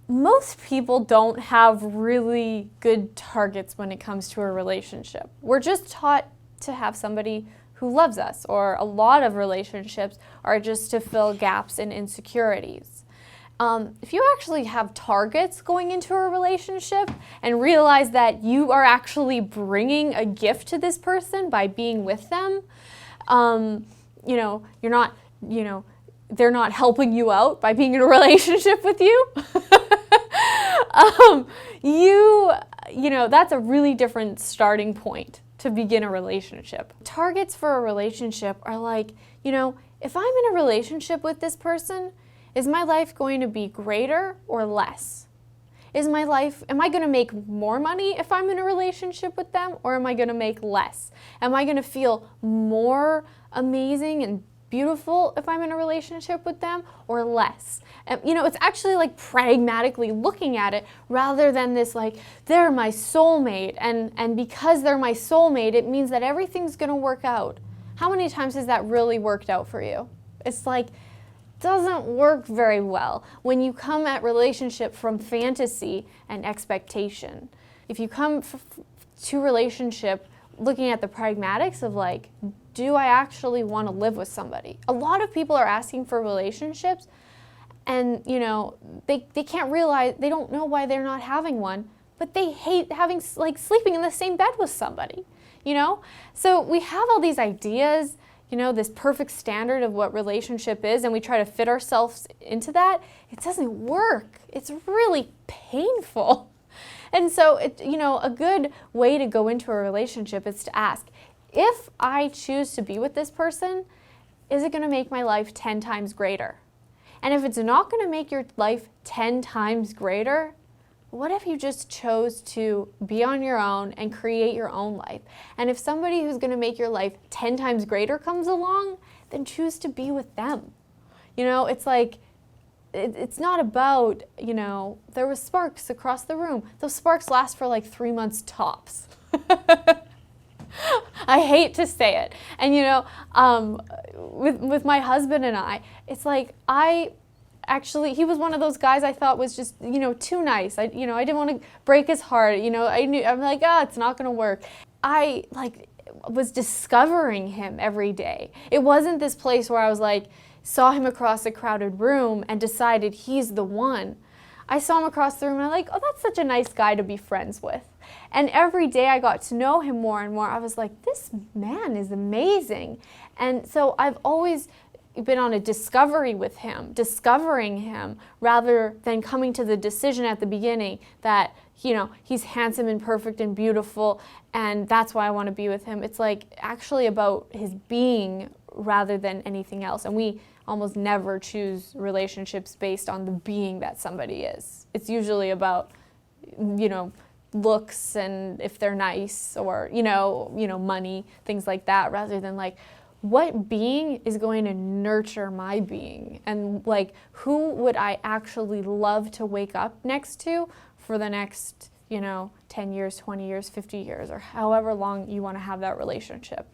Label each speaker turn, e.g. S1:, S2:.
S1: most people don't have really good targets when it comes to a relationship. We're just taught to have somebody who loves us, or a lot of relationships are just to fill gaps and insecurities. If you actually have targets going into a relationship and realize that you are actually bringing a gift to this person by being with them, you're not, they're not helping you out by being in a relationship with you. That's a really different starting point to begin a relationship. Targets for a relationship are like, if I'm in a relationship with this person, is my life going to be greater or less? Am I going to make more money if I'm in a relationship with them, or am I going to make less? Am I going to feel more amazing and beautiful if I'm in a relationship with them, or less? It's actually like pragmatically looking at it rather than this like, they're my soulmate, and because they're my soulmate, it means that everything's going to work out. How many times has that really worked out for you? It's like, doesn't work very well when you come at relationship from fantasy and expectation. If you come to relationship looking at the pragmatics of like, do I actually want to live with somebody? A lot of people are asking for relationships and they can't realize, they don't know why they're not having one, but they hate having sleeping in the same bed with somebody, So we have all these ideas, this perfect standard of what relationship is, and we try to fit ourselves into that. It doesn't work. It's really painful. And so, a good way to go into a relationship is to ask, if I choose to be with this person, is it going to make my life 10 times greater? And if it's not going to make your life 10 times greater, what if you just chose to be on your own and create your own life? And if somebody who's going to make your life 10 times greater comes along, then choose to be with them. It's like, it's not about, there was sparks across the room. Those sparks last for like 3 months tops. I hate to say it. And with my husband and I, it's like he was one of those guys I thought was just, too nice. I didn't want to break his heart. I'm like, it's not going to work. I was discovering him every day. It wasn't this place where I was like, saw him across a crowded room and decided he's the one. I saw him across the room and I'm like, oh, that's such a nice guy to be friends with. And every day I got to know him more and more. I was like, this man is amazing. And so I've always been on a discovery with him, discovering him, rather than coming to the decision at the beginning that, he's handsome and perfect and beautiful, and that's why I want to be with him. It's like actually about his being rather than anything else. And we almost never choose relationships based on the being that somebody is. It's usually about, looks and if they're nice or, money, things like that, rather than like, what being is going to nurture my being? And like, who would I actually love to wake up next to for the next, 10 years, 20 years, 50 years, or however long you want to have that relationship?